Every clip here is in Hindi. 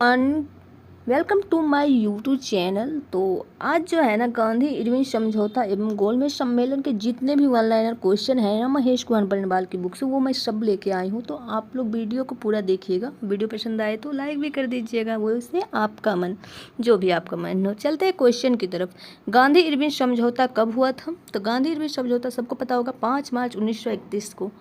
Everyone, welcome to my YouTube channel. तो आज जो है ना गांधी इरविन समझौता एवं गोलमेज सम्मेलन के जितने भी वन लाइनर क्वेश्चन हैं ना महेश कुमार बरनवाल की बुक से वो मैं सब लेके आई हूँ। तो आप लोग वीडियो को पूरा देखिएगा। वीडियो पसंद आए तो लाइक भी कर दीजिएगा, वो इससे आपका मन जो भी आपका मन हो। चलते हैं क्वेश्चन की तरफ। गांधी इरविन समझौता कब हुआ था? तो गांधी इरविन समझौता सबको पता होगा 5 मार्च 1931 को,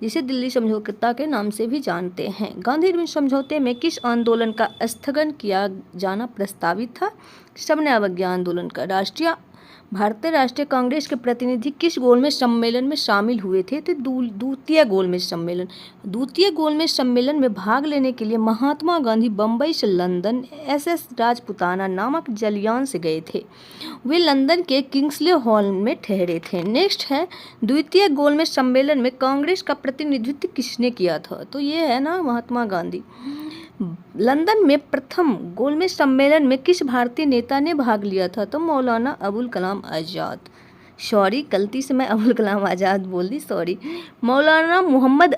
जिसे दिल्ली समझौता के नाम से भी जानते हैं। गांधी इरविन समझौते में किस आंदोलन का स्थगन किया जाना प्रस्तावित था? सबने अवज्ञा आंदोलन का। भारतीय राष्ट्रीय कांग्रेस के प्रतिनिधि किस गोलमेज सम्मेलन में शामिल हुए थे? तो द्वितीय गोलमेज सम्मेलन। द्वितीय गोलमेज सम्मेलन में भाग लेने के लिए महात्मा गांधी बम्बई से लंदन SS राजपुताना नामक जलयान से गए थे। वे लंदन के किंग्सले हॉल में ठहरे थे। नेक्स्ट है, द्वितीय गोलमेज सम्मेलन में कांग्रेस का प्रतिनिधित्व किसने किया था? तो ये है ना महात्मा गांधी। लंदन में प्रथम गोलमेज सम्मेलन में किस भारतीय नेता ने भाग लिया था? तो मौलाना अबुल कलाम आज़ाद। सॉरी, गलती से मैं अबुल कलाम आज़ाद बोल दी, सॉरी। मौलाना मोहम्मद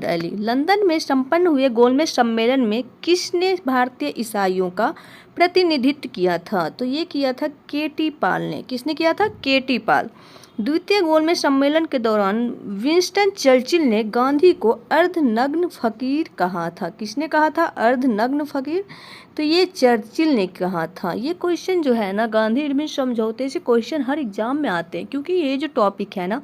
अली। लंदन में संपन्न हुए गोलमेज सम्मेलन में किसने भारतीय ईसाइयों का प्रतिनिधित्व किया था? तो ये किया था KT पाल ने। किसने किया था? KT पाल। द्वितीय गोलमेज सम्मेलन के दौरान विंस्टन चर्चिल ने गांधी को अर्धनग्न फकीर कहा था। किसने कहा था अर्धनग्न फकीर? तो ये चर्चिल ने कहा था। ये क्वेश्चन जो है ना गांधी इरविन समझौते से क्वेश्चन हर एग्जाम में आते हैं, क्योंकि ये जो टॉपिक है ना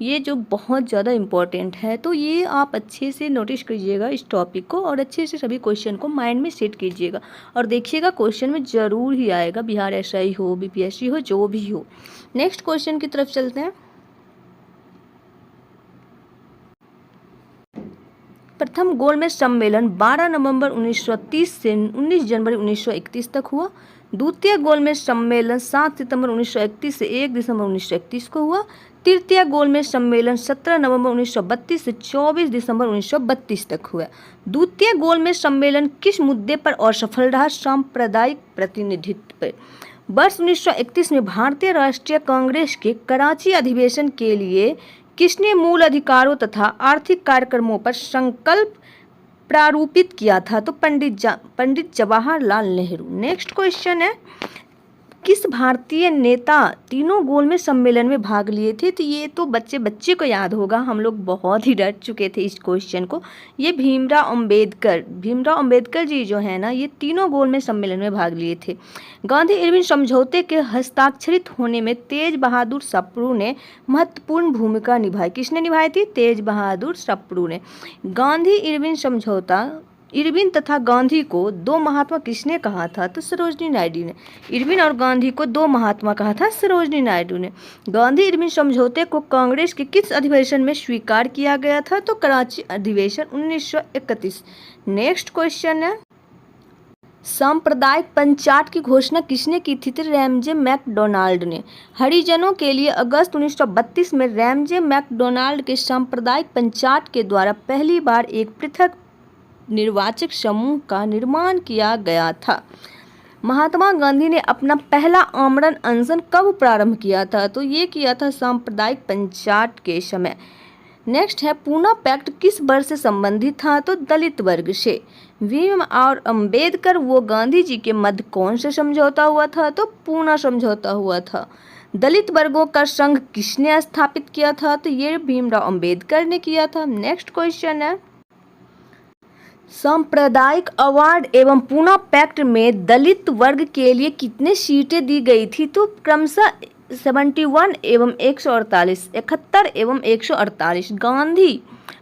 ये जो बहुत ज़्यादा इम्पोर्टेंट है। तो ये आप अच्छे से नोटिस कीजिएगा इस टॉपिक को और अच्छे से सभी क्वेश्चन को माइंड में सेट कीजिएगा और देखिएगा क्वेश्चन में ज़रूर ही आएगा, बिहार SI हो, BPSC हो, जो भी हो। नेक्स्ट क्वेश्चन की तरफ चलते हैं। प्रथम गोलमेज सम्मेलन 12 नवंबर 1930 से 19 जनवरी 1931 तक हुआ। द्वितीय गोलमेज सम्मेलन 7 सितंबर 1931 से 1 दिसंबर 1931 को हुआ। तृतीय गोलमेज सम्मेलन 17 नवंबर 1932 से 24 दिसंबर 1932 तक हुआ। द्वितीय गोलमेज सम्मेलन किस मुद्दे पर असफल रहा? सांप्रदायिक प्रतिनिधित्व पर। वर्ष 1931 में भारतीय राष्ट्रीय कांग्रेस के कराची अधिवेशन के लिए किसने मूल अधिकारों तथा आर्थिक कार्यक्रमों पर संकल्प प्रारूपित किया था? तो पंडित जवाहरलाल नेहरू। नेक्स्ट क्वेश्चन है, किस भारतीय नेता तीनों गोलमेज सम्मेलन में भाग लिए थे? तो ये तो बच्चे को याद होगा, हम लोग बहुत ही डर चुके थे इस क्वेश्चन को। ये भीमराव अंबेडकर जी जो है ना ये तीनों गोलमेज सम्मेलन में भाग लिए थे। गांधी इरविन समझौते के हस्ताक्षरित होने में तेज बहादुर सप्रू ने महत्वपूर्ण भूमिका निभाई। किसने निभाई थी? तेज बहादुर सप्रू ने। गांधी इरविन समझौता, इरविन तथा गांधी को दो महात्मा किसने कहा था? तो सरोजनी नायडू ने। इरविन और गांधी को दो महात्मा कहा था सरोजनी नायडू ने। गांधी इरविन समझौते को कांग्रेस के किस अधिवेशन में स्वीकार किया गया था? तो कराची अधिवेशन 1931। नेक्स्ट क्वेश्चन है, सांप्रदायिक पंचायत की घोषणा किसने की थी? तो रैमजे मैकडोनाल्ड ने। हरिजनों के लिए अगस्त 1932 में रैमजे मैकडोनाल्ड के सांप्रदायिक पंचायत के द्वारा पहली बार एक पृथक निर्वाचक समूह का निर्माण किया गया था। महात्मा गांधी ने अपना पहला आमरण अनशन कब प्रारंभ किया था? तो ये किया था सांप्रदायिक पंचायत के समय। नेक्स्ट है, पूना पैक्ट किस वर्ग से संबंधित था? तो दलित वर्ग से। भीम और अंबेडकर व गांधी जी के मध्य कौन सा समझौता हुआ था? तो पूना समझौता हुआ था। दलित वर्गों का संघ किसने स्थापित किया था? तो ये भीमराव अंबेडकर ने किया था। नेक्स्ट क्वेश्चन है, सांप्रदायिक अवार्ड एवं पूना पैक्ट में दलित वर्ग के लिए कितने सीटें दी गई थी? तो क्रमशः 71 एवं 148, 71 एवं 148।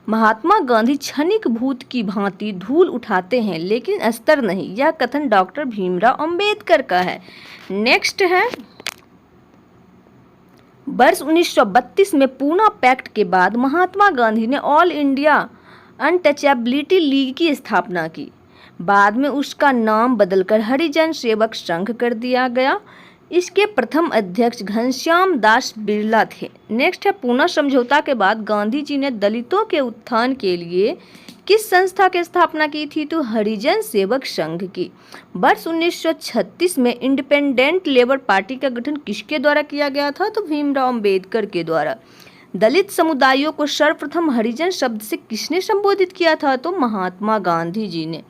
महात्मा गांधी क्षणिक भूत की भांति धूल उठाते हैं लेकिन स्तर नहीं, यह कथन डॉक्टर भीमराव अंबेडकर का है। नेक्स्ट है, वर्ष 1932 में पूना पैक्ट के बाद महात्मा गांधी ने ऑल इंडिया अनटचेबिलिटी लीग की स्थापना की। बाद में उसका नाम बदलकर हरिजन सेवक संघ कर दिया गया। इसके प्रथम अध्यक्ष घनश्याम दास बिरला थे। नेक्स्ट है, पूना समझौता के बाद गांधी जी ने दलितों के उत्थान के लिए किस संस्था की स्थापना की थी? तो हरिजन सेवक संघ की। वर्ष 1936 में इंडिपेंडेंट लेबर पार्टी का गठन किसके द्वारा किया गया था? तो भीमराव अंबेडकर के द्वारा। दलित समुदायों को सर्वप्रथम हरिजन शब्द से किसने संबोधित किया था? तो महात्मा गांधी जी ने।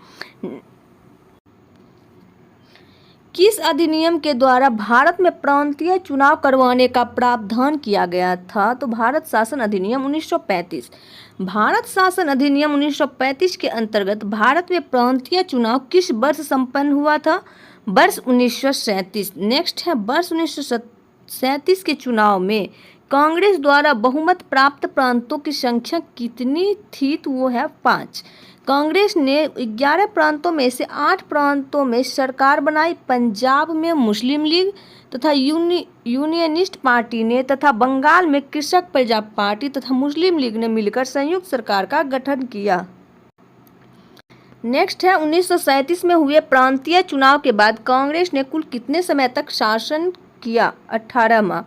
किस अधिनियम के द्वारा भारत में प्रांतीय चुनाव करवाने का प्रावधान किया गया था? तो भारत शासन अधिनियम 1935। भारत शासन अधिनियम 1935 के अंतर्गत भारत में प्रांतीय चुनाव किस वर्ष संपन्न हुआ था? वर्ष 1937। नेक्स्ट है, वर्ष 1937 के चुनाव में कांग्रेस द्वारा बहुमत प्राप्त प्रांतों की संख्या कितनी थी? तो वो है 5। कांग्रेस ने 11 प्रांतों में से 8 प्रांतों में सरकार बनाई। पंजाब में मुस्लिम लीग तथा यूनियनिस्ट पार्टी ने तथा बंगाल में कृषक प्रजा पार्टी तथा मुस्लिम लीग ने मिलकर संयुक्त सरकार का गठन किया। नेक्स्ट है, 1937 में हुए प्रांतीय चुनाव के बाद कांग्रेस ने कुल कितने समय तक शासन किया? 18 माह।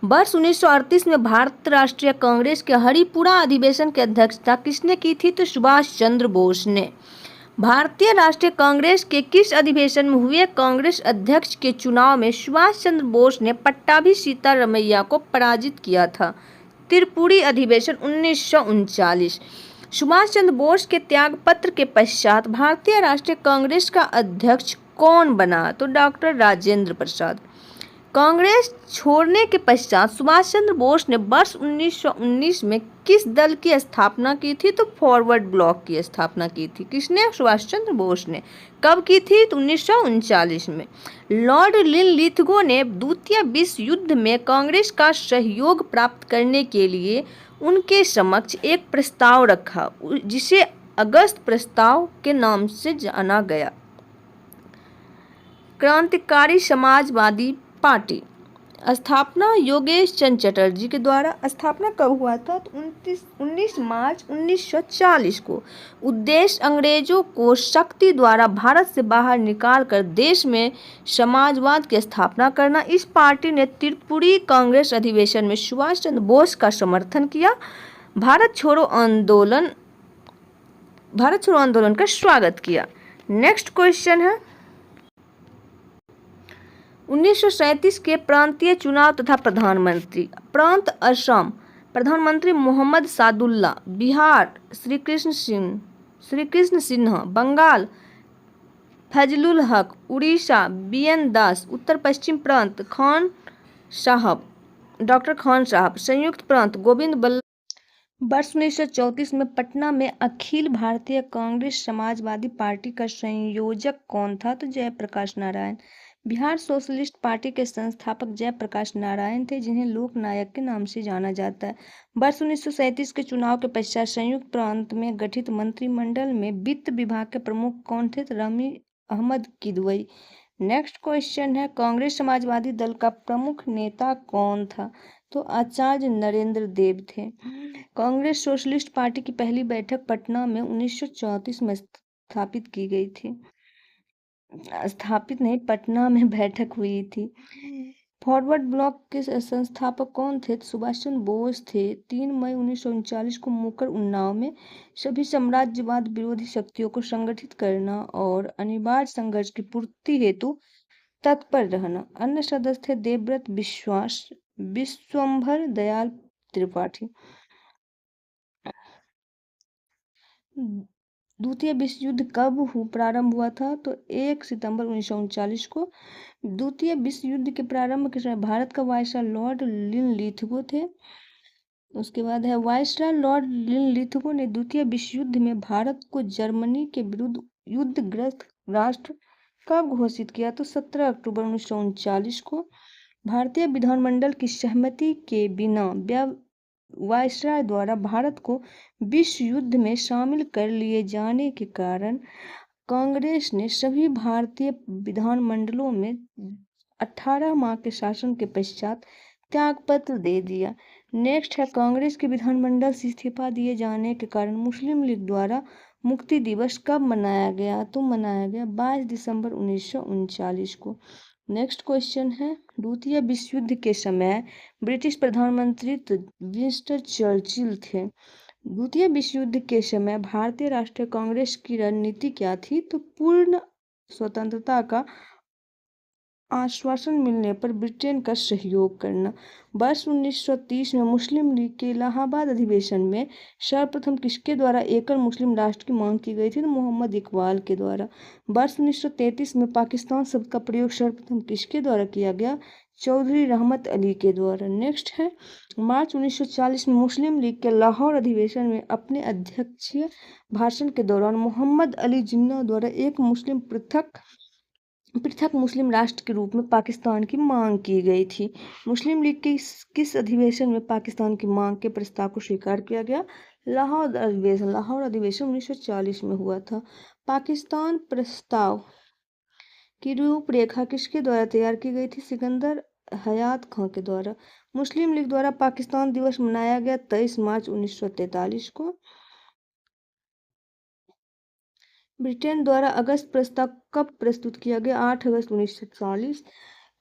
वर्ष 1938 में भारत राष्ट्रीय कांग्रेस के हरिपुरा अधिवेशन की अध्यक्षता किसने की थी? तो सुभाष चंद्र बोस ने। भारतीय राष्ट्रीय कांग्रेस के किस अधिवेशन में हुए कांग्रेस अध्यक्ष के चुनाव में सुभाष चंद्र बोस ने पट्टाभी सीतारमैया को पराजित किया था? त्रिपुरी अधिवेशन 1939। सुभाष चंद्र बोस के त्याग पत्र के पश्चात भारतीय राष्ट्रीय कांग्रेस का अध्यक्ष कौन बना? तो डॉक्टर राजेंद्र प्रसाद। कांग्रेस छोड़ने के पश्चात सुभाष चंद्र बोस ने वर्ष 1919 में किस दल की स्थापना की थी? तो फॉरवर्ड ब्लॉक की स्थापना की थी। किसने? सुभाष चंद्र बोस ने। कब की थी? तो 1939 में। लॉर्ड लिनलिथगो ने द्वितीय विश्व युद्ध में कांग्रेस का सहयोग प्राप्त करने के लिए उनके समक्ष एक प्रस्ताव रखा, जिसे अगस्त प्रस्ताव के नाम से जाना गया। क्रांतिकारी समाजवादी पार्टी स्थापना योगेश चंद्र चटर्जी के द्वारा। स्थापना कब हुआ था? तो 19 मार्च 1940 को। उद्देश्य अंग्रेजों को शक्ति द्वारा भारत से बाहर निकालकर देश में समाजवाद की स्थापना करना। इस पार्टी ने त्रिपुरी कांग्रेस अधिवेशन में सुभाष चंद्र बोस का समर्थन किया। भारत छोड़ो आंदोलन का स्वागत किया। नेक्स्ट क्वेश्चन है, 1937 के प्रांतीय चुनाव तथा प्रधानमंत्री। प्रांत असम प्रधानमंत्री मोहम्मद सादुल्ला, बिहार श्री कृष्ण सिन्हा, बंगाल फजलुल हक, उड़ीसा बीएन दास, उत्तर पश्चिम प्रांत डॉक्टर खान साहब, संयुक्त प्रांत गोविंद बल्लभ। वर्ष 1934 में पटना में अखिल भारतीय कांग्रेस समाजवादी पार्टी का संयोजक कौन था? तो जयप्रकाश नारायण। बिहार सोशलिस्ट पार्टी के संस्थापक जयप्रकाश नारायण थे, जिन्हें लोक नायक के नाम से जाना जाता है। वर्ष 1937 के चुनाव के पश्चात संयुक्त प्रांत में गठित मंत्रिमंडल में वित्त विभाग के प्रमुख कौन थे? तो रमी अहमद किदवई। नेक्स्ट क्वेश्चन है, कांग्रेस समाजवादी दल का प्रमुख नेता कौन था? तो आचार्य नरेंद्र देव थे। कांग्रेस सोशलिस्ट पार्टी की पहली बैठक पटना में 1934 में स्थापित की गई थी। पटना में बैठक हुई थी। फॉरवर्ड ब्लॉक के संस्थापक कौन थे? सुभाष चंद्र बोस थे। 3 मई 1939 को मुकर उन्नाव में सभी साम्राज्यवाद विरोधी शक्तियों को संगठित करना और अनिवार्य संघर्ष की पूर्ति हेतु तत्पर रहना। अन्य सदस्य थे देवव्रत विश्वास, विश्वंभर दयाल त्रिपाठी। द्वितीय विश्व युद्ध कब प्रारंभ हुआ था? तो 1 सितंबर 1939 को। द्वितीय विश्व युद्ध के प्रारंभ के समय भारत का वायसराय लॉर्ड लिनलिथगो थे। उसके बाद है, वायसराय लॉर्ड लिनलिथगो ने द्वितीय विश्व युद्ध में भारत को जर्मनी के विरुद्ध युद्धग्रस्त राष्ट्र कब घोषित किया? तो 17 अक्टूबर 1939 को। भारतीय विधानमंडल की सहमति के बिना वायसराय द्वारा भारत को विश्व युद्ध में शामिल कर लिए जाने के कारण कांग्रेस ने सभी भारतीय विधानमंडलों में 18 माह के शासन के पश्चात त्यागपत्र दे दिया। नेक्स्ट है, कांग्रेस के विधानमंडल से इस्तीफा दिए जाने के कारण मुस्लिम लीग द्वारा मुक्ति दिवस कब मनाया गया? तो मनाया गया 22 दिसंबर 1939 को। नेक्स्ट क्वेश्चन है, द्वितीय विश्व युद्ध के समय ब्रिटिश प्रधानमंत्री विंस्टन चर्चिल थे। द्वितीय विश्व युद्ध के समय भारतीय राष्ट्रीय कांग्रेस की रणनीति क्या थी? तो पूर्ण स्वतंत्रता का आश्वासन मिलने पर ब्रिटेन का सहयोग करना। वर्ष 1930 में मुस्लिम लीग के इलाहाबाद अधिवेशन में सर्वप्रथम किसके द्वारा एकल मुस्लिम राष्ट्र की मांग की गई थी? तो मोहम्मद इकबाल के द्वारा। वर्ष 1933 में पाकिस्तान शब्द का प्रयोग सर्वप्रथम किसके द्वारा किया गया? चौधरी रहमत अली के द्वारा। नेक्स्ट है, मार्च 1940 में मुस्लिम लीग के लाहौर अधिवेशन में अपने अध्यक्षीय भाषण के दौरान मोहम्मद अली जिन्ना द्वारा एक मुस्लिम पृथक मुस्लिम राष्ट्र के रूप में पाकिस्तान की मांग की गई थी। मुस्लिम लीग के किस अधिवेशन में पाकिस्तान की मांग के प्रस्ताव को स्वीकार किया गया? लाहौर अधिवेशन। लाहौर अधिवेशन 1940 में हुआ था। पाकिस्तान प्रस्ताव की रूपरेखा किसके द्वारा तैयार की गई थी? सिकंदर हयात खां के द्वारा। मुस्लिम लीग द्वारा पाकिस्तान दिवस मनाया गया 23 मार्च 1943 को। ब्रिटेन द्वारा अगस्त प्रस्ताव कब प्रस्तुत किया गया? 8 अगस्त 1940।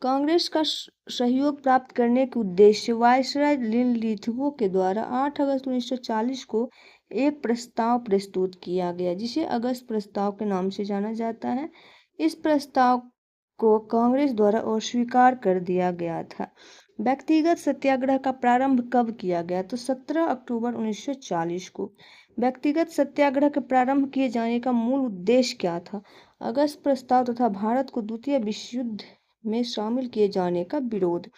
कांग्रेस का सहयोग प्राप्त करने के उद्देश्य वायसराय लिनलिथगो के द्वारा 8 अगस्त 1940 को एक प्रस्ताव प्रस्तुत किया गया, जिसे अगस्त प्रस्ताव के नाम से जाना जाता है। इस प्रस्ताव को कांग्रेस द्वारा अस्वीकार कर दिया गया था। व्यक्तिगत सत्याग्रह का प्रारंभ कब किया गया? तो 17 अक्टूबर 1940 को। व्यक्तिगत सत्याग्रह के प्रारंभ किए जाने का मूल उद्देश्य क्या था? अगस्त प्रस्ताव तथा भारत को द्वितीय विश्व युद्ध में शामिल किए जाने का विरोध।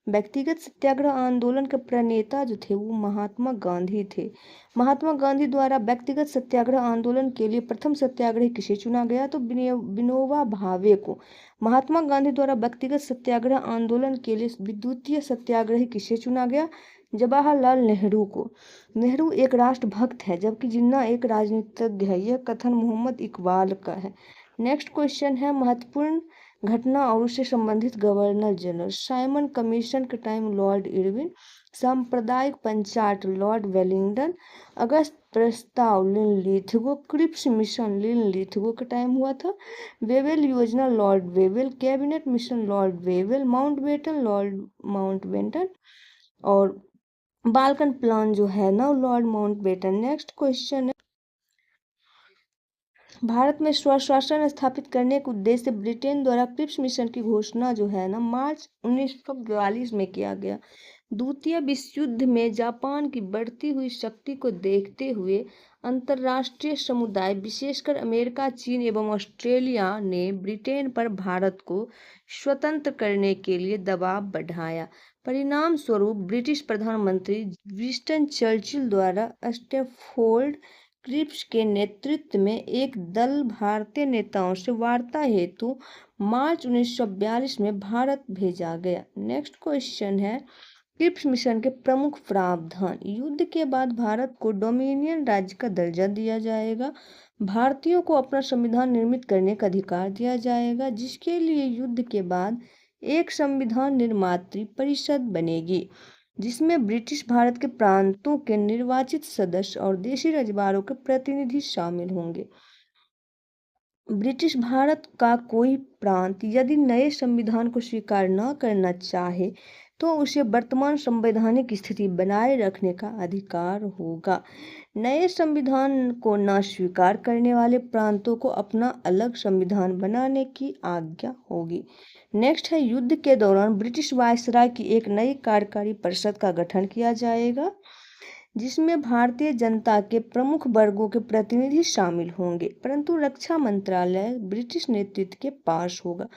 व्यक्तिगत सत्याग्रह आंदोलन के प्रणेता जो थे वो महात्मा गांधी थे। महात्मा गांधी द्वारा व्यक्तिगत सत्याग्रह आंदोलन के लिए प्रथम सत्याग्रही किसे चुना गया? तो विनोबा भावे को। महात्मा गांधी द्वारा व्यक्तिगत सत्याग्रह आंदोलन के लिए द्वितीय सत्याग्रही किसे चुना गया? जवाहरलाल नेहरू को। नेहरू एक राष्ट्रभक्त है जबकि जिन्ना एक राजनीतिज्ञ है। यह कथन मोहम्मद इकबाल का है। नेक्स्ट क्वेश्चन है, महत्वपूर्ण घटना और उससे संबंधित गवर्नर जनरल। साइमन कमीशन के टाइम लॉर्ड इरविन। सांप्रदायिक पंचायत लॉर्ड वेलिंगटन। अगस्त प्रस्ताव लिनलिथगो। क्रिप्स मिशन लिनलिथगो के टाइम हुआ था। वेवेल योजना Lord Wavell. Cabinet mission Lord Wavell. Mountbatten Lord Mountbatten. और बाल्कन प्लान जो है ना लॉर्ड माउंटबेटन। नेक्स्ट क्वेश्चन है, भारत में स्वशासन स्थापित करने के उद्देश्य से ब्रिटेन द्वारा क्रिप्स मिशन की घोषणा जो है ना मार्च 1942 में किया गया। द्वितीय विश्व युद्ध में जापान की बढ़ती हुई शक्ति को देखते हुए अंतर्राष्ट्रीय समुदाय विशेषकर अमेरिका, चीन एवं ऑस्ट्रेलिया ने ब्रिटेन पर भारत को स्वतंत्र करने के लिए दबाव बढ़ाया। परिणाम स्वरूप ब्रिटिश प्रधानमंत्री विंस्टन चर्चिल द्वारा स्टैफोर्ड क्रिप्स के नेतृत्व में एक दल भारतीय नेताओं से वार्ता हेतु मार्च 1942 में भारत भेजा गया। नेक्स्ट क्वेश्चन है, क्रिप्स मिशन के प्रमुख प्रावधान। युद्ध के बाद भारत को डोमिनियन राज्य का दर्जा दिया जाएगा। भारतीयों को अपना संविधान निर्मित करने का अधिकार दिया जाएगा, जिसके लिए युद्ध के बाद एक संविधान निर्मात्री परिषद बनेगी, जिसमें ब्रिटिश भारत के प्रांतों के निर्वाचित सदस्य और देशी रजवाड़ों के प्रतिनिधि शामिल होंगे। ब्रिटिश भारत का कोई प्रांत यदि नए संविधान को स्वीकार न करना चाहे तो उसे वर्तमान संवैधानिक स्थिति बनाए रखने का अधिकार होगा। नए संविधान को न स्वीकार करने वाले प्रांतों को अपना अलग संविधान बनाने की आज्ञा होगी। नेक्स्ट है, युद्ध के दौरान ब्रिटिश वायसराय की एक नई कार्यकारी परिषद का गठन किया जाएगा, जिसमें भारतीय जनता के प्रमुख वर्गों के प्रतिनिधि शामिल होंगे, परंतु रक्षा मंत्रालय ब्रिटिश नेतृत्व के पास होगा।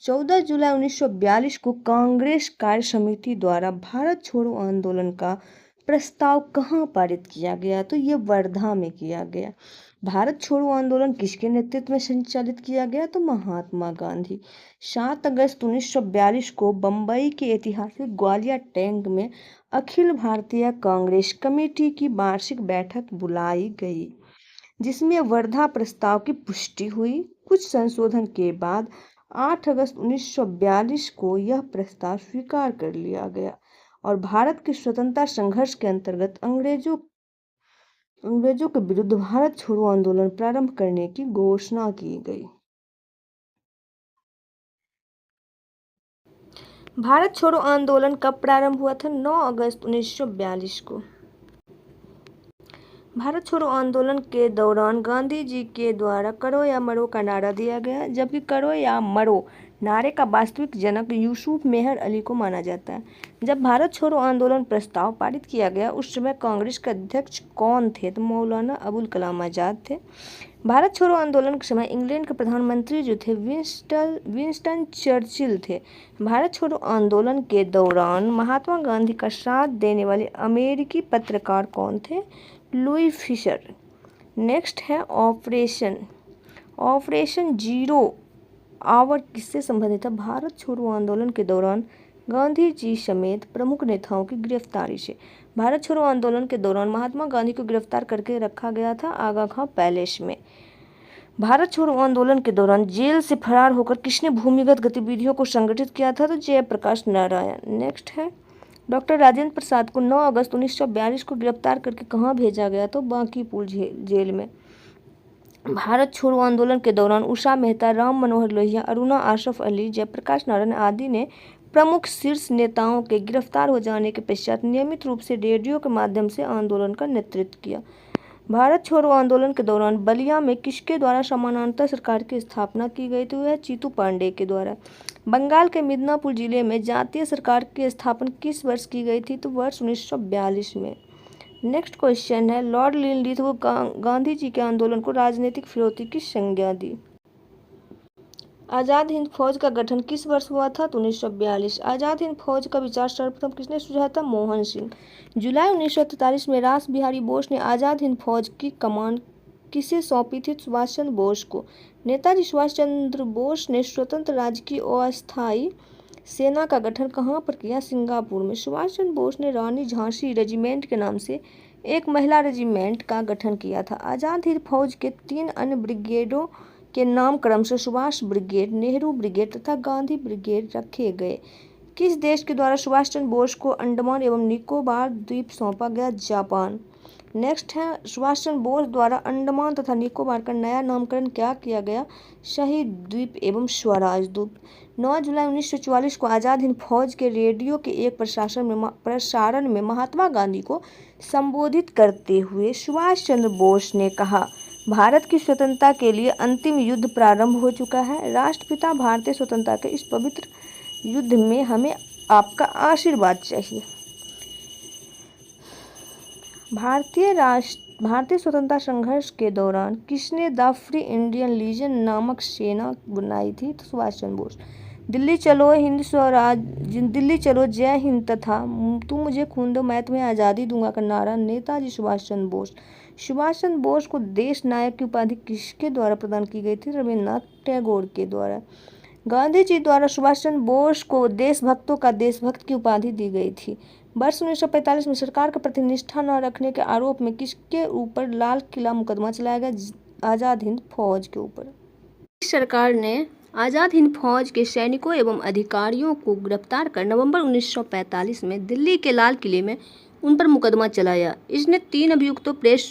14 जुलाई 1942 को कांग्रेस कार्य समिति द्वारा भारत छोड़ो आंदोलन का प्रस्ताव कहाँ पारित किया गया? तो ये वर्धा में किया गया। भारत छोड़ो आंदोलन किसके नेतृत्व में संचालित किया गया? तो महात्मा गांधी। 7 अगस्त 1942 को बम्बई के ऐतिहासिक ग्वालियर टैंक में अखिल भारतीय कांग्रेस कमेटी की वार्षिक बैठक बुलाई गई, जिसमें वर्धा प्रस्ताव की पुष्टि हुई। कुछ संशोधन के बाद 8 अगस्त 1942 को यह प्रस्ताव स्वीकार कर लिया गया और भारत के स्वतंत्रता संघर्ष के अंतर्गत अंग्रेजों के विरुद्ध भारत छोड़ो आंदोलन प्रारंभ करने की घोषणा की गई। भारत छोड़ो आंदोलन कब प्रारंभ हुआ था? 9 अगस्त 1942 को। भारत छोड़ो आंदोलन के दौरान गांधी जी के द्वारा करो या मरो का नारा दिया गया, जबकि करो या मरो नारे का वास्तविक जनक यूसुफ मेहर अली को माना जाता है। जब भारत छोड़ो आंदोलन प्रस्ताव पारित किया गया उस समय कांग्रेस के अध्यक्ष कौन थे? तो मौलाना अबुल कलाम आज़ाद थे। भारत छोड़ो आंदोलन के समय इंग्लैंड के प्रधानमंत्री जो थे विंस्टन चर्चिल थे। भारत छोड़ो आंदोलन के दौरान महात्मा गांधी का साथ देने वाले अमेरिकी पत्रकार कौन थे? Louis Fischer. नेक्स्ट है ऑपरेशन जीरो आवर किससे संबंधित है? भारत छोड़ो आंदोलन के दौरान गांधी जी समेत प्रमुख नेताओं की गिरफ्तारी से। भारत छोड़ो आंदोलन के दौरान महात्मा गांधी को गिरफ्तार करके रखा गया था आगा खां पैलेस में। भारत छोड़ो आंदोलन के दौरान जेल से फरार होकर किसने भूमिगत गतिविधियों को संगठित किया था? तो जयप्रकाश नारायण। नेक्स्ट है डॉक्टर राजेंद्र प्रसाद को 9 अगस्त 1942 को गिरफ्तार करके कहाँ भेजा गया? तो बांकीपुर जेल में। भारत छोड़ो आंदोलन के दौरान उषा मेहता, राम मनोहर लोहिया, अरुणा आसफ अली, जयप्रकाश नारायण आदि ने प्रमुख शीर्ष नेताओं के गिरफ्तार हो जाने के पश्चात नियमित रूप से रेडियो के माध्यम से आंदोलन का नेतृत्व किया। भारत छोड़ो आंदोलन के दौरान बलिया में किसके द्वारा समानांतर सरकार की स्थापना की गई? तो वह चीतू पांडे के द्वारा। बंगाल के मिदनापुर जिले में जातीय सरकार की स्थापना किस वर्ष की गई थी? तो वर्ष 1942 में। नेक्स्ट क्वेश्चन है लॉर्ड लिनलिथ को गांधी जी के आंदोलन को राजनीतिक फिरौती की संज्ञा दी। आज़ाद हिंद फौज का गठन किस वर्ष हुआ था? तो 1942। आज़ाद हिंद फौज का विचार सर्वप्रथम किसने सुझाया था? मोहन सिंह। जुलाई 1943 में रास बिहारी बोस ने आज़ाद हिंद फौज की कमान किसे सौंपी थी? सुभाष चंद्र बोस को। नेताजी सुभाष चंद्र बोस ने स्वतंत्र राज्य की अस्थायी सेना का गठन कहाँ पर किया? सिंगापुर में। सुभाष चंद्र बोस ने रानी झांसी रेजिमेंट के नाम से एक महिला रेजिमेंट का गठन किया था। आज़ाद हिंद फौज के 3 अन्य ब्रिगेडों के नाम क्रमशः सुभाष ब्रिगेड, नेहरू ब्रिगेड तथा गांधी ब्रिगेड रखे गए। किस देश के द्वारा सुभाष चंद्र बोस को अंडमान एवं निकोबार द्वीप सौंपा गया? जापान। नेक्स्ट है सुभाष चंद्र बोस द्वारा अंडमान तथा निकोबार का नया नामकरण क्या किया गया? शहीद द्वीप एवं स्वराज द्वीप। 9 जुलाई 1944 को आज़ाद हिंद फौज के रेडियो के एक प्रसारण में महात्मा गांधी को संबोधित करते हुए सुभाष चंद्र बोस ने कहा, भारत की स्वतंत्रता के लिए अंतिम युद्ध प्रारंभ हो चुका है। राष्ट्रपिता भारतीय स्वतंत्रता के इस पवित्र युद्ध में हमें आपका आशीर्वाद चाहिए। भारतीय स्वतंत्रता संघर्ष के दौरान किसने द फ्री इंडियन लीजन नामक सेना बनाई थी? तो सुभाष चंद्र बोस। दिल्ली चलो हिंद स्वराज, दिल्ली चलो जय हिंद तथा तुम मुझे खून दो मैं तुम्हें आज़ादी दूंगा का नारा नेताजी सुभाष चंद्र बोस। सुभाष चंद्र बोस को देश नायक की उपाधि किसके द्वारा प्रदान की गई थी? रविन्द्रनाथ टैगोर के द्वारा। गांधी जी द्वारा सुभाष चंद्र बोस को देशभक्तों का देशभक्त की उपाधि दी गई थी। वर्ष 1945 में सरकार का प्रति निष्ठा न रखने के आरोप में किसके ऊपर लाल किला मुकदमा चलाया गया? आज़ाद हिंद फौज के ऊपर। सरकार ने आज़ाद हिंद फौज के सैनिकों एवं अधिकारियों को गिरफ्तार कर नवंबर 1945 में दिल्ली के लाल किले में उन पर मुकदमा चलाया। इसने 3 अभियुक्तों प्रेस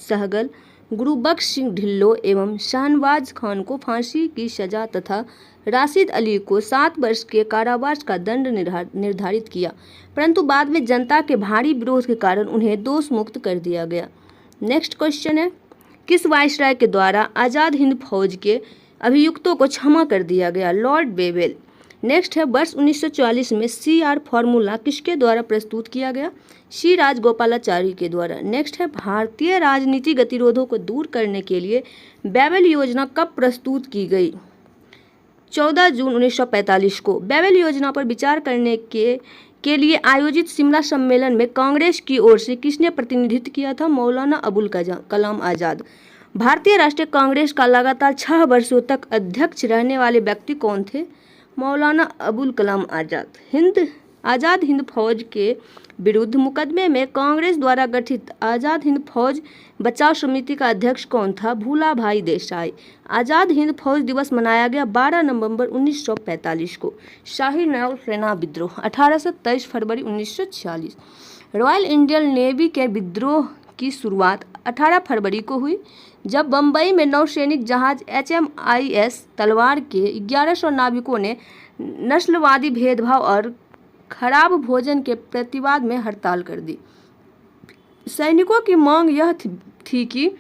सहगल, गुरुबख्श सिंह ढिल्लों एवं शाहनवाज खान को फांसी की सजा तथा राशिद अली को 7 वर्ष के कारावास का दंड निर्धारित किया, परंतु बाद में जनता के भारी विरोध के कारण उन्हें दोष मुक्त कर दिया गया। नेक्स्ट क्वेश्चन है किस वायसराय के द्वारा आज़ाद हिंद फौज के अभियुक्तों को क्षमा कर दिया गया? Lord Wavell. नेक्स्ट है वर्ष 1944 में CR फॉर्मूला किसके द्वारा प्रस्तुत किया गया? सी राजगोपालाचारी के द्वारा। नेक्स्ट है भारतीय राजनीति गतिरोधों को दूर करने के लिए बेवेल योजना कब प्रस्तुत की गई? 14 जून 1945 को। बेवेल योजना पर विचार करने के लिए आयोजित शिमला सम्मेलन में कांग्रेस की ओर से किसने प्रतिनिधित्व किया था? मौलाना अबुल कलाम आज़ाद। भारतीय राष्ट्रीय कांग्रेस का लगातार 6 वर्षों तक अध्यक्ष रहने वाले व्यक्ति कौन थे? मौलाना अबुल कलाम आज़ाद। आज़ाद हिंद फौज के विरुद्ध मुकदमे में कांग्रेस द्वारा गठित आज़ाद हिंद फौज बचाव समिति का अध्यक्ष कौन था? भूला भाई देसाई। आज़ाद हिंद फौज दिवस मनाया गया 12 नवंबर 1945 को। शाही नौसेना विद्रोह 1823 फरवरी 1946। रॉयल इंडियन नेवी के विद्रोह की शुरुआत 18 फरवरी को हुई, जब बम्बई में नौसैनिक जहाज HMIS तलवार के 1100 नाविकों ने नस्लवादी भेदभाव और खराब भोजन के प्रतिवाद में हड़ताल कर दी। सैनिकों की मांग यह थी कि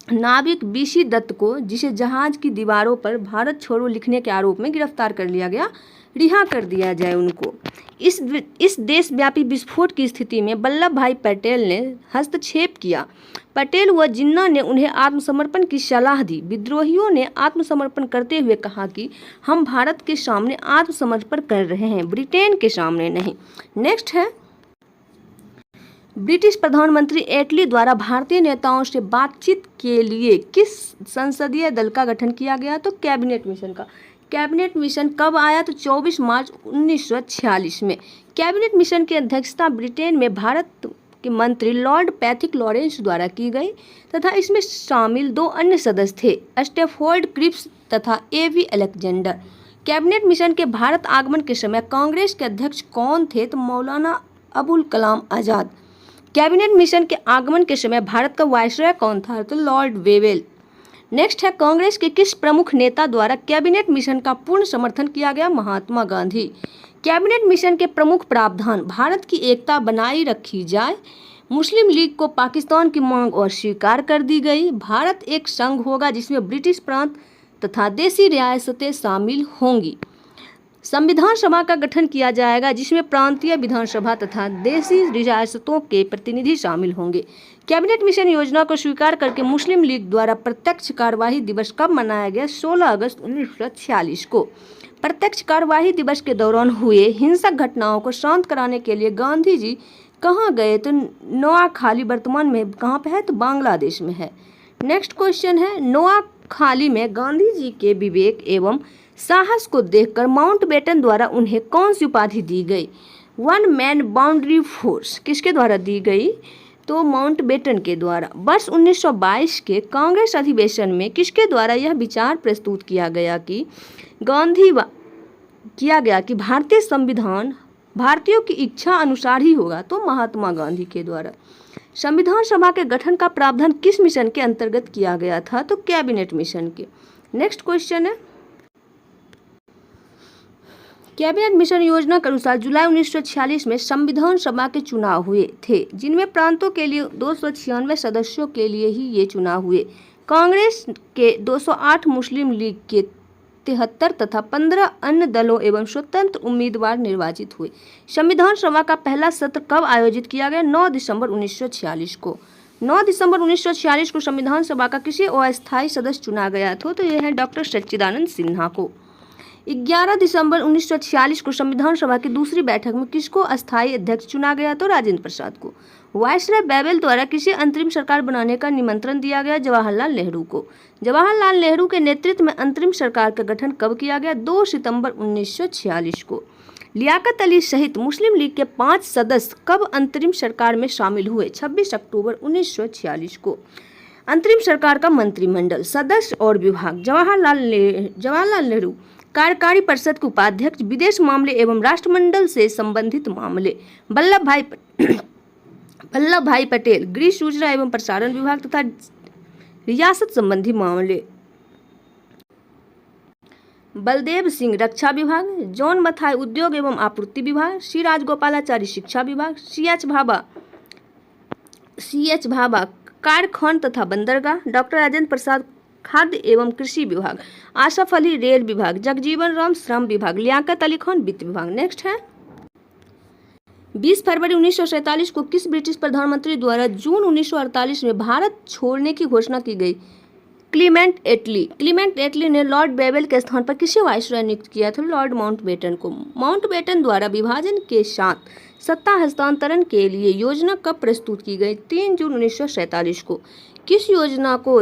नाविक बीसी दत्त को, जिसे जहाज की दीवारों पर भारत छोड़ो लिखने के आरोप में गिरफ्तार कर लिया गया, रिहा कर दिया जाए उनको। इस देशव्यापी विस्फोट की स्थिति में वल्लभ भाई पटेल ने हस्तक्षेप किया। पटेल व जिन्ना ने उन्हें आत्मसमर्पण की सलाह दी। विद्रोहियों ने आत्मसमर्पण करते हुए कहा कि हम भारत के सामने आत्मसमर्पण कर रहे हैं, ब्रिटेन के सामने नहीं। नेक्स्ट है, ब्रिटिश प्रधानमंत्री एटली द्वारा भारतीय नेताओं से बातचीत के लिए किस संसदीय दल का गठन किया गया? तो कैबिनेट मिशन का। कैबिनेट मिशन कब आया? तो 24 मार्च 1946 में। कैबिनेट मिशन की अध्यक्षता ब्रिटेन में भारत के मंत्री लॉर्ड पैथिक लॉरेंस द्वारा की गई तथा इसमें शामिल 2 अन्य सदस्य थे, स्टैफोर्ड क्रिप्स तथा एवी अलेक्जेंडर। कैबिनेट मिशन के भारत आगमन के समय कांग्रेस के अध्यक्ष कौन थे? तो मौलाना अबुल कलाम आजाद। कैबिनेट मिशन के आगमन के समय भारत का वायसराय कौन था? तो लॉर्ड वेवेल। नेक्स्ट है, कांग्रेस के किस प्रमुख नेता द्वारा कैबिनेट मिशन का पूर्ण समर्थन किया गया? महात्मा गांधी। कैबिनेट मिशन के प्रमुख प्रावधान: भारत की एकता बनाए रखी जाए, मुस्लिम लीग को पाकिस्तान की मांग और स्वीकार कर दी गई, भारत एक संघ होगा जिसमें ब्रिटिश प्रांत तथा देसी रियासतें शामिल होंगी, संविधान सभा का गठन किया जाएगा जिसमें प्रांतीय विधानसभा तथा देसी रियासतों के प्रतिनिधि शामिल होंगे। कैबिनेट मिशन योजना को स्वीकार करके मुस्लिम लीग द्वारा प्रत्यक्ष कार्यवाही दिवस कब मनाया गया? 16 अगस्त 1946 को। प्रत्यक्ष कार्यवाही दिवस के दौरान हुए हिंसक घटनाओं को शांत कराने के लिए गांधी जी कहाँ गए? तो नोआखाली वर्तमान में कहाँ पे है? तो बांग्लादेश में है। नेक्स्ट क्वेश्चन है, नोआखाली में गांधी जी के विवेक एवं साहस को देखकर माउंटबेटन द्वारा उन्हें कौन सी उपाधि दी गई? 1 मैन बाउंड्री फोर्स। किसके द्वारा दी गई? तो माउंटबेटन के द्वारा। वर्ष 1922 के कांग्रेस अधिवेशन में किसके द्वारा यह विचार प्रस्तुत किया गया कि भारतीय संविधान भारतीयों की इच्छा अनुसार ही होगा? तो महात्मा गांधी के द्वारा। संविधान सभा के गठन का प्रावधान किस मिशन के अंतर्गत किया गया था? तो कैबिनेट मिशन के। नेक्स्ट क्वेश्चन है, कैबिनेट मिशन योजना के अनुसार जुलाई 1946 में संविधान सभा के चुनाव हुए थे, जिनमें प्रांतों के लिए 296 सदस्यों के लिए ही ये चुनाव हुए। कांग्रेस के 208, मुस्लिम लीग के 73 तथा 15 अन्य दलों एवं स्वतंत्र उम्मीदवार निर्वाचित हुए। संविधान सभा का पहला सत्र कब आयोजित किया गया? 9 दिसंबर 1946 को। 9 दिसंबर 1946 को संविधान सभा का किसी अस्थायी सदस्य चुना गया था? तो यह है डॉक्टर सच्चिदानंद सिन्हा को। 11 दिसंबर 1946 को संविधान सभा की दूसरी बैठक में किसको अस्थायी अध्यक्ष चुना गया? तो राजेंद्र प्रसाद को। वायसराय बेवेल द्वारा किसी अंतरिम सरकार बनाने का निमंत्रण दिया गया? जवाहरलाल नेहरू को। जवाहरलाल नेहरू के नेतृत्व में अंतरिम सरकार का गठन कब किया गया? 2 सितंबर 1946 को। लियाकत अली सहित मुस्लिम लीग के 5 सदस्य कब अंतरिम सरकार में शामिल हुए? 26 अक्टूबर 1946 को। अंतरिम सरकार का मंत्रिमंडल, सदस्य और विभाग: जवाहरलाल नेहरू कार्यकारी परिषद के उपाध्यक्ष, विदेश मामले एवं राष्ट्रमंडल से संबंधित मामले। वल्लभ भाई पटेल गृह, सूचना एवं प्रसारण विभाग तथा रियासत संबंधी मामले। बलदेव सिंह रक्षा विभाग, जॉन मथाई उद्योग एवं आपूर्ति विभाग, सी राजगोपालाचारी शिक्षा विभाग, सी.एच. भाभा कारखान तथा बंदरगाह, डॉक्टर राजेंद्र प्रसाद खाद्य एवं कृषि विभाग, आसफ अली रेल विभाग, जगजीवन राम श्रम विभाग, लियाकत अली खान वित्त विभाग। नेक्स्ट है, 20 फरवरी 1947 को किस ब्रिटिश प्रधानमंत्री द्वारा जून 1948 में भारत छोड़ने की घोषणा की गई? क्लीमेंट एटली। क्लीमेंट एटली ने लॉर्ड बेवेल के स्थान पर किसे वायसराय नियुक्त किया था? लॉर्ड माउंटबेटन को। माउंटबेटन द्वारा विभाजन के साथ सत्ता हस्तांतरण के लिए योजना कब प्रस्तुत की गई? 3 जून 1947 को। किस योजना को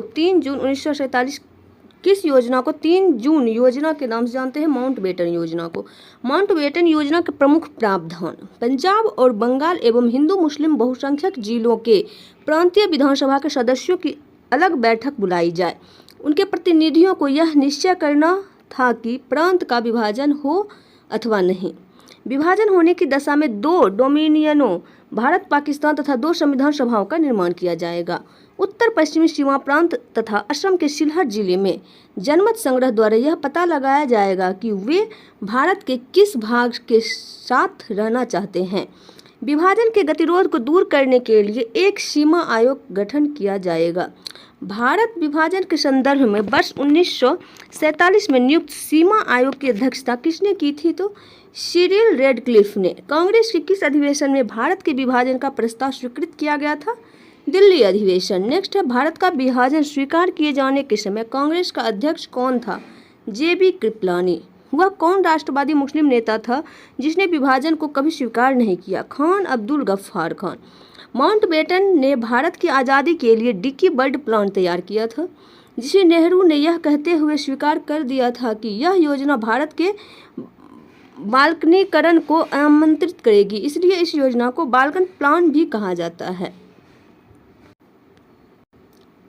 3 जून योजना के नाम से जानते हैं? माउंटबेटन योजना को। माउंटबेटन योजना के प्रमुख प्रावधान: पंजाब और बंगाल एवं हिंदू मुस्लिम बहुसंख्यक जिलों के प्रांतीय विधानसभा के सदस्यों की अलग बैठक बुलाई जाए। उनके प्रतिनिधियों को यह निश्चय करना था कि प्रांत का विभाजन हो अथवा नहीं। विभाजन होने की दशा में 2 डोमिनियनों भारत पाकिस्तान तथा 2 संविधान सभाओं का निर्माण किया जाएगा। उत्तर पश्चिमी सीमा प्रांत तथा असम के सिलहट जिले में जनमत संग्रह द्वारा यह पता लगाया जाएगा कि वे भारत के किस भाग के साथ रहना चाहते हैं। विभाजन के गतिरोध को दूर करने के लिए एक सीमा आयोग गठन किया जाएगा। भारत विभाजन के संदर्भ में वर्ष 1947 में नियुक्त सीमा आयोग की अध्यक्षता किसने की थी? तो सिरिल रेडक्लिफ ने। कांग्रेस के किस अधिवेशन में भारत के विभाजन का प्रस्ताव स्वीकृत किया गया था? दिल्ली अधिवेशन। नेक्स्ट है, भारत का विभाजन स्वीकार किए जाने के समय कांग्रेस का अध्यक्ष कौन था? JB कृपलानी। वह कौन राष्ट्रवादी मुस्लिम नेता था जिसने विभाजन को कभी स्वीकार नहीं किया? खान अब्दुल गफ्फार खान। माउंटबेटन ने भारत की आज़ादी के लिए डिकी बर्ड प्लान तैयार किया था, जिसे नेहरू ने यह कहते हुए स्वीकार कर दिया था कि यह योजना भारत के बाल्कनीकरण को आमंत्रित करेगी, इसलिए इस योजना को बाल्कन प्लान भी कहा जाता है।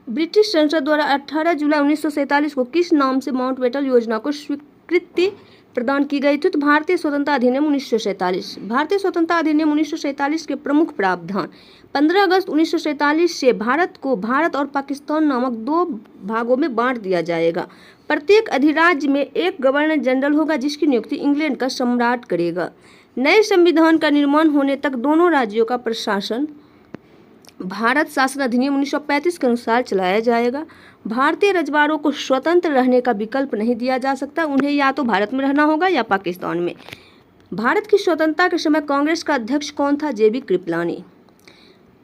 ब्रिटिश संसद द्वारा 18 जुलाई 1947 को किस नाम से माउंटबेटन योजना को स्वीकृति प्रदान की गई थी? तो भारतीय स्वतंत्रता अधिनियम 1947। भारतीय स्वतंत्रता अधिनियम 1947 के प्रमुख प्रावधान: 15 अगस्त 1947 से भारत को भारत और पाकिस्तान नामक दो भागों में बांट दिया जाएगा। प्रत्येक अधिराज्य में एक गवर्नर जनरल होगा जिसकी नियुक्ति इंग्लैंड का सम्राट करेगा। नए संविधान का निर्माण होने तक दोनों राज्यों का प्रशासन भारत शासन अधिनियम 1935 के अनुसार चलाया जाएगा। भारतीय रजवाड़ों को स्वतंत्र रहने का विकल्प नहीं दिया जा सकता, उन्हें या तो भारत में रहना होगा या पाकिस्तान में। भारत की स्वतंत्रता के समय कांग्रेस का अध्यक्ष कौन था? JB कृपलानी।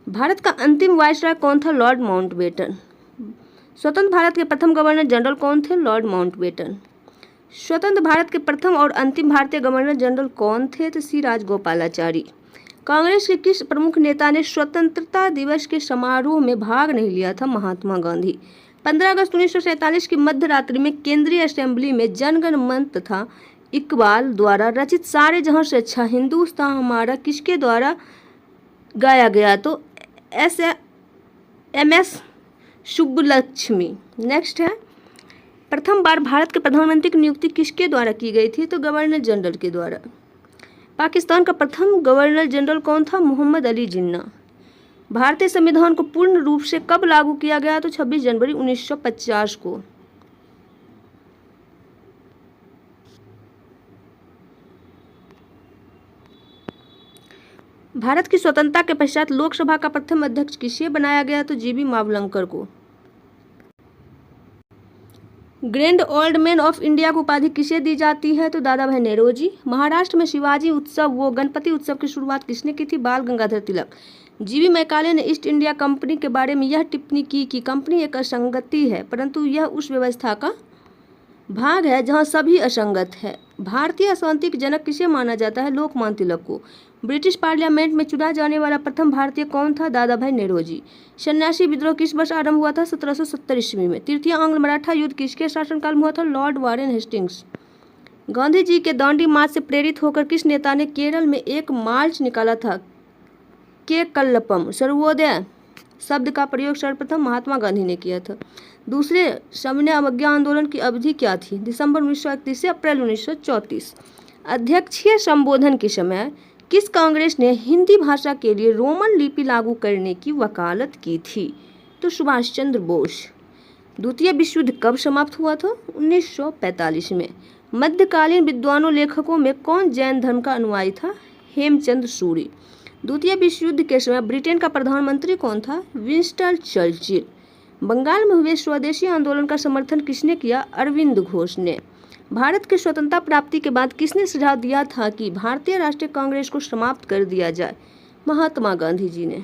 भारत का अंतिम वायसराय कौन था? Lord Mountbatten. स्वतंत्र भारत के प्रथम गवर्नर जनरल कौन थे? Lord Mountbatten. स्वतंत्र भारत के प्रथम और अंतिम भारतीय गवर्नर जनरल कौन थे? तो C राजगोपालाचारी। कांग्रेस के किस प्रमुख नेता ने स्वतंत्रता दिवस के समारोह में भाग नहीं लिया था? महात्मा गांधी। 15 अगस्त 1947 की मध्य रात्रि में केंद्रीय असेंबली में जनगण मन तथा इकबाल द्वारा रचित सारे जहां से अच्छा हिंदुस्तान हमारा किसके द्वारा गाया गया? तो MS सुब्बुलक्ष्मी। नेक्स्ट है, प्रथम बार भारत के प्रधानमंत्री की नियुक्ति किसके द्वारा की गई थी? तो गवर्नर जनरल के द्वारा। पाकिस्तान का प्रथम गवर्नर जनरल कौन था? मोहम्मद अली जिन्ना। भारतीय संविधान को पूर्ण रूप से कब लागू किया गया? तो 26 जनवरी 1950 को। भारत की स्वतंत्रता के पश्चात लोकसभा का प्रथम अध्यक्ष किसे बनाया गया? तो GB मावलंकर को। Grand old man of India की उपाधि किसे दी जाती है? तो दादा भाई नेरोजी। महाराष्ट्र में शिवाजी उत्सव व गणपति उत्सव की शुरुआत किसने की थी? बाल गंगाधर तिलक। GB मैकाले ने ईस्ट इंडिया कंपनी के बारे में यह टिप्पणी की कि कंपनी एक असंगति है, परंतु यह उस व्यवस्था का भाग है जहां सभी असंगत है। भारतीय असंगति के जनक किसे माना जाता है? लोकमान्य तिलक को। ब्रिटिश पार्लियामेंट में चुना जाने वाला प्रथम भारतीय कौन था? दादा भाई नेरोजी। सन्यासी विद्रोह किस वर्ष आरंभ हुआ था? 1770 ईस्वी में। तृतीय आंग्ल मराठा युद्ध किसके शासनकाल में हुआ था? Lord Warren Hastings. Gandhi ji के दांडी मार्च से प्रेरित होकर किस नेता ने केरल में एक मार्च निकाला था? के कल्लपम। सर्वोदय शब्द का प्रयोग सर्वप्रथम महात्मा गांधी ने किया था। दूसरे सविनय अवज्ञा आंदोलन की अवधि क्या थी? दिसंबर 1931 से अप्रैल 1934। अध्यक्षीय संबोधन के समय किस कांग्रेस ने हिंदी भाषा के लिए रोमन लिपि लागू करने की वकालत की थी? तो सुभाष चंद्र बोस। द्वितीय विश्व युद्ध कब समाप्त हुआ था? 1945 में। मध्यकालीन विद्वानों लेखकों में कौन जैन धर्म का अनुयायी था? हेमचंद्र सूरी। द्वितीय विश्व युद्ध के समय ब्रिटेन का प्रधानमंत्री कौन था? Winston Churchill. बंगाल में हुए स्वदेशी आंदोलन का समर्थन किसने किया? अरविंद घोष ने। भारत की स्वतंत्रता प्राप्ति के बाद किसने सुझाव दिया था कि भारतीय राष्ट्रीय कांग्रेस को समाप्त कर दिया जाए? महात्मा गांधी जी ने।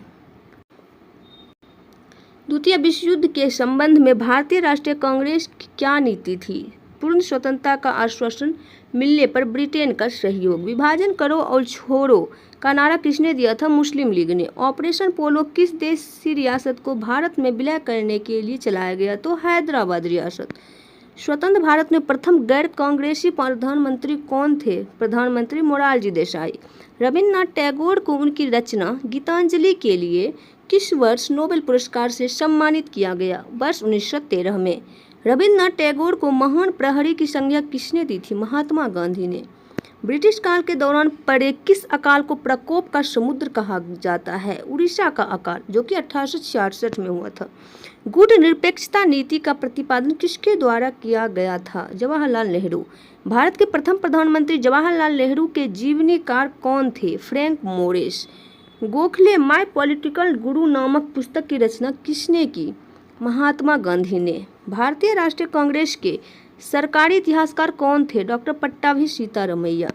द्वितीय विश्व युद्ध के संबंध में भारतीय राष्ट्रीय कांग्रेस की क्या नीति थी? पूर्ण स्वतंत्रता का आश्वासन मिलने पर ब्रिटेन का सहयोग। विभाजन करो और छोड़ो का नारा किसने दिया था? मुस्लिम लीग ने। ऑपरेशन पोलो किस देशी रियासत को भारत में विलय करने के लिए चलाया गया? तो हैदराबाद रियासत। स्वतंत्र भारत में प्रथम गैर कांग्रेसी प्रधानमंत्री कौन थे? प्रधानमंत्री मोरारजी देसाई। रविन्द्रनाथ टैगोर को उनकी रचना गीतांजलि के लिए किस वर्ष नोबेल पुरस्कार से सम्मानित किया गया? वर्ष 1913 में। रविन्द्रनाथ टैगोर को महान प्रहरी की संज्ञा किसने दी थी? महात्मा गांधी ने। ब्रिटिश काल के दौरान पड़े किस अकाल को प्रकोप का समुद्र कहा जाता है? उड़ीसा का अकाल, जो कि 1866 में हुआ था। गुट निरपेक्षता नीति का प्रतिपादन किसके द्वारा किया गया था? जवाहरलाल नेहरू। भारत के प्रथम प्रधानमंत्री जवाहरलाल नेहरू के जीवनीकार कौन थे? Frank Morris. Gokhale my political guru नामक पुस्तक की रचना किसने की? महात्मा गांधी ने। भारतीय राष्ट्रीय कांग्रेस के सरकारी इतिहासकार कौन थे? डॉक्टर पट्टाभी सीतारामैया।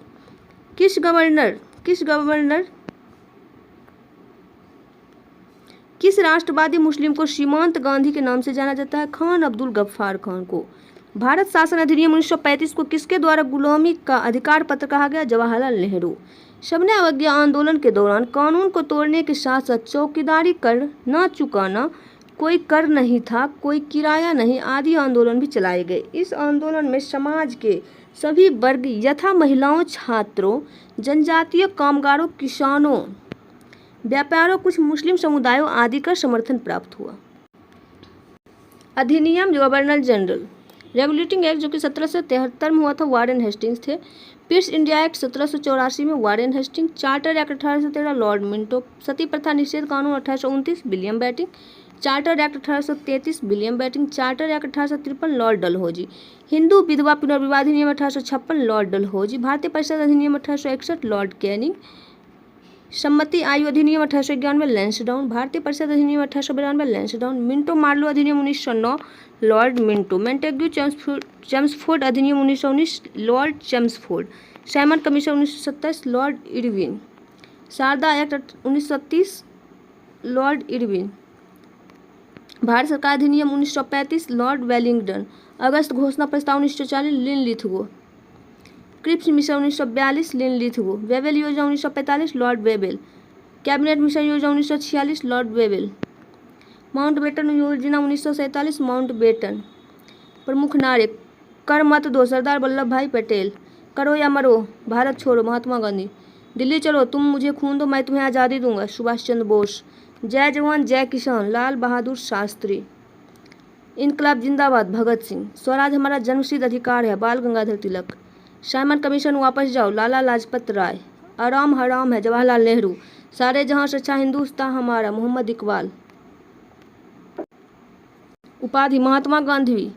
किस राष्ट्रवादी मुस्लिम को सीमांत गांधी के नाम से जाना जाता है? खान अब्दुल गफ्फार खान को। भारत शासन अधिनियम 1935 को किसके द्वारा गुलामी का अधिकार पत्र कहा गया? जवाहरलाल नेहरू। सबने अवज्ञा आंदोलन के दौरान कानून को तोड़ने के साथ साथ चौकीदारी कर न चुकाना, कोई कर नहीं था, कोई किराया नहीं आदि आंदोलन भी चलाए गए। इस आंदोलन में समाज के सभी वर्ग यथा महिलाओं, छात्रों, जनजातीय कामगारों, किसानों, व्यापारियों, कुछ मुस्लिम समुदायों आदि का समर्थन प्राप्त हुआ। अधिनियम गवर्नर जनरल रेगुलेटिंग एक्ट जो कि 1773 में हुआ था, वारेन हेस्टिंग्स थे। पीस इंडिया एक्ट 1784 में, Warren Hasting. Charter act 1813, lord Minto. Sati प्रथा निषेध कानून 1829, William Bentinck. Charter act 1833, William Bentinck. Charter act 1853, lord Dalhousie. Hindu विधवा पुनर्विवाह अधिनियम 1856, लॉर्ड डलहौजी। भारतीय परिषद अधिनियम 1861, लॉर्ड कैनिंग। सम्मति आयु अधिनियम 1891, लैंसडाउन। भारतीय परिषद अधिनियम 1892, लैंसडाउन। मिंटो मार्लो अधिनियम 1909, लॉर्ड मिंटो। मेंटेग्यू चेम्सफोर्ड अधिनियम 1919, Lord Chelmsford. Simon Commission 1927, Lord Irwin. Sharda Act 1930, Lord Irwin. Bharat सरकार अधिनियम 1935, लॉर्ड वेलिंगटन। अगस्त घोषणा प्रस्ताव 1940, Linlithgow. Cripps Mission 1942, Linlithgow. Wavell योजना 1945, लॉर्ड वेबल। कैबिनेट मिशन योजना 1946, लॉर्ड वेबल। माउंट बेटन योजना 1947, माउंट बेटन। प्रमुख नारे कर मत दो, सरदार वल्लभ भाई पटेल। करो या मरो, भारत छोड़ो, महात्मा गांधी। दिल्ली चलो, तुम मुझे खून दो, मैं तुम्हें आज़ादी दूंगा, सुभाष चंद्र बोस। जय जवान जय किसान, लाल बहादुर शास्त्री। इनकलाब जिंदाबाद, भगत सिंह। स्वराज हमारा जन्मसिद्ध अधिकार है, बाल गंगाधर तिलक। साइमन कमीशन वापस जाओ, लाला लाजपत राय। आराम हराम है, जवाहरलाल नेहरू। सारे जहां से अच्छा हिंदुस्तान हमारा, मोहम्मद इकबाल। उपाधि महात्मा गांधी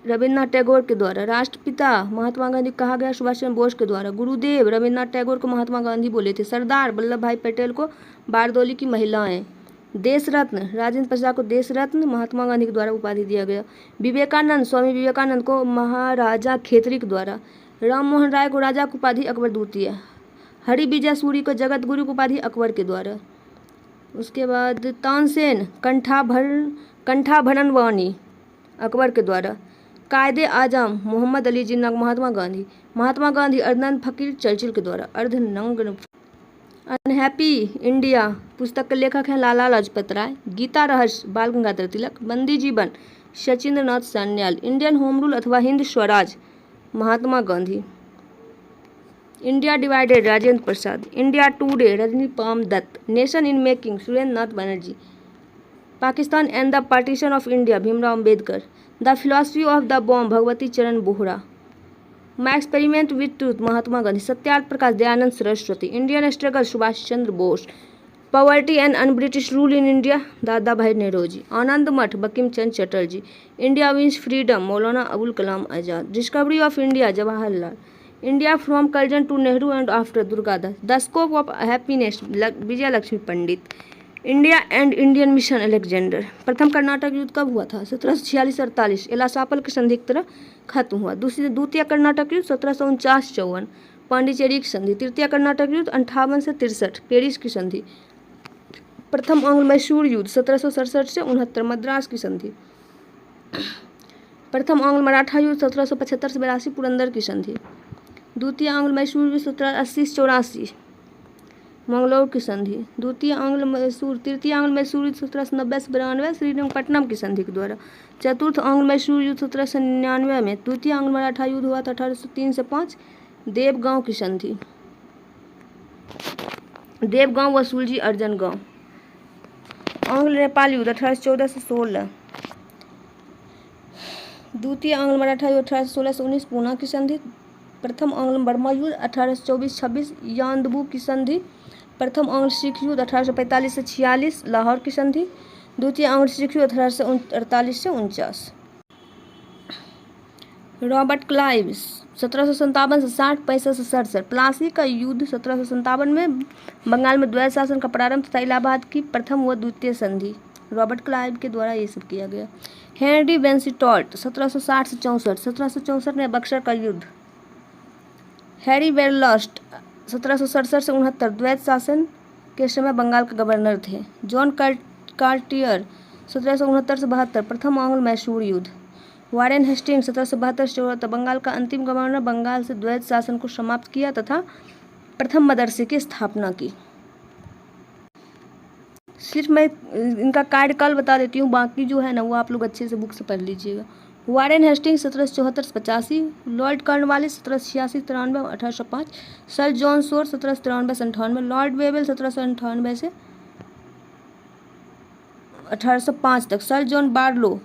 रविन्द्रनाथ टैगोर के द्वारा। राष्ट्रपिता महात्मा गांधी कहा गया सुभाष चंद्र बोस के द्वारा। गुरुदेव रविन्द्रनाथ टैगोर को महात्मा गांधी बोले थे। सरदार वल्लभ भाई पटेल को बारदोली की महिलाएं। देश रत्न राजेंद्र प्रसाद को देश रत्न महात्मा गांधी के द्वारा उपाधि दिया गया। विवेकानंद स्वामी विवेकानंद को महाराजा खेतरी के द्वारा। राम मोहन राय को राजा की उपाधि अकबर द्वितीय। हरि विजय सूरी को जगत गुरु की उपाधि अकबर के द्वारा। उसके बाद तानसेन कंठाभरन वाणी अकबर के द्वारा। कायदे आजम मोहम्मद अली जिन्ना महात्मा गांधी। महात्मा गांधी अर्धनग्न फकीर चर्चिल के द्वारा। अर्धनग्न। अनहैप्पी इंडिया पुस्तक के लेखक हैं लाला लाजपत राय। गीता रहस्य बाल Gangadhar Tilak. Bandi Jivan Sachindra Nath Sanyal. Indian home rule अथवा Hind Swaraj Mahatma Gandhi. India divided Rajendra Prasad. India today Rajani Palme Dutt. Nation in making Surendra Nath Banerjee. Pakistan and the partition of India Bhimrao Ambedkar. The philosophy of the bomb Bhagwati Charan Vohra. My experiment with truth Mahatma Gandhi. Satyarth Prakash Dayanand Saraswati. Indian struggle Subhas Chandra Bose. Poverty and un British rule in India दादा भाई Nehru ji. Anand Math Bankim Chandra Chatterjee. India wins freedom Maulana Abul Kalam Azad. Discovery of India Jawaharlal. India from Curzon to Nehru and after Durgadas. The scope of happiness Vijaya Lakshmi Pandit. India and Indian mission Alexander. प्रथम कर्नाटक युद्ध कब हुआ था? 1746-48 एलासापल की संधि की तरह खत्म हुआ। द्वितीय कर्नाटक युद्ध 1749-54 पांडिचेरी की संधि। तृतीय कर्नाटक युद्ध 58 से 63 पेरिस की संधि। प्रथम आंग्ल मैसूर युद्ध 1767 से 69 मद्रास की संधि। प्रथम आंग्ल मराठा युद्ध 1775 से 82 पुरंदर की संधि। द्वितीय आंग्ल मैसूर युद्ध 1780 से 84 मंगलौर की संधि। तृतीय आंग्ल मैसूर युद्ध 1790 से 92 श्रीरंगपट्टनम की संधि के द्वारा। चतुर्थ आंग्ल मैसूर युद्ध 1799 में। द्वितीय आंग्ल मराठा युद्ध हुआ था 1803 से 5 देवगांव की संधि। देवगांव वसूलजी अर्जन गांव। आंग्ल नेपाल युद्ध 1814 से 16। द्वितीय आंग्ल मराठा युद्ध 1816 से 19 पूना की संधि। प्रथम आंग्ल बर्मा युद्ध 1824-26 यानदबू की संधि। प्रथम आंग्ल सिख युद्ध 1845 से 46 लाहौर की संधि। द्वितीय आंग्ल सिख युद्ध 1848 से 49। रॉबर्ट क्लाइव 1757 से 60, 65 से 67। प्लासी का युद्ध 1757 में बंगाल में द्वैत शासन का प्रारंभ तथा इलाहाबाद की प्रथम व द्वितीय संधि, रॉबर्ट क्लाइव के द्वारा ये सब किया गया। हेनरी वेंसिटॉल्ट 1760 से 64, 1764 में बक्सर का युद्ध। हैरी वेरलस्ट 1767 से 69, द्वैत शासन के समय बंगाल के गवर्नर थे। जॉन कार्टियर 1769 से 72, प्रथम आंग्ल मैसूर युद्ध। वारेन हेस्टिंग्स 1772 से 74, बंगाल का अंतिम गवर्नर, बंगाल से द्वैत शासन को समाप्त किया तथा प्रथम मदरसे की स्थापना की। सिर्फ मैं इनका कार्यकाल बता देती हूँ, बाकी जो है ना वो आप लोग अच्छे से बुक से पढ़ लीजिएगा। वारेन हेस्टिंग्स 1774 से 85, Lord Cornwallis 1786 93 1805, sir John Shore 1793 से 98, लॉर्ड वेबल 1798 से 1805 तक, सर जॉन बार्लो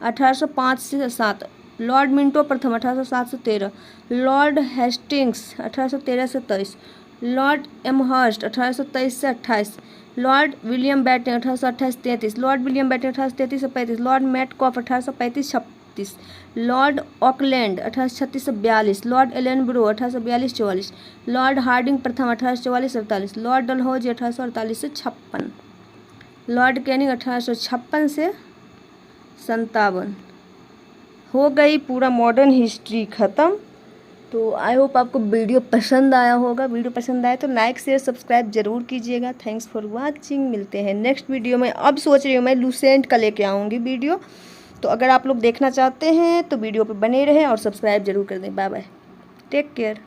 1805 से 7, लॉर्ड मिंटो प्रथम 1807 से 13, लॉर्ड हेस्टिंग्स 1813 से 23, लॉर्ड एमहर्स्ट 1823 से 28, Lord William batting 1828 33, Lord William batting 1833 से 35, लॉर्ड मैटकॉफ 1835 36, लॉर्ड ऑकलैंड 1836 से 42, लॉर्ड एलेनब्रो 1842 44, लॉर्ड हार्डिंग प्रथम 1844 48, लॉर्ड डलहौजी 1848 से 56, लॉर्ड कैनिंग 1856 से 57। हो गई पूरा मॉडर्न हिस्ट्री ख़त्म। तो आई होप आपको वीडियो पसंद आया होगा। वीडियो पसंद आया तो लाइक शेयर सब्सक्राइब जरूर कीजिएगा। Thanks for watching. मिलते हैं नेक्स्ट वीडियो में। अब सोच रही हूँ मैं लूसेंट का लेके आऊँगी वीडियो, तो अगर आप लोग देखना चाहते हैं तो वीडियो पे बने रहें और सब्सक्राइब जरूर कर दें। Bye bye, take care.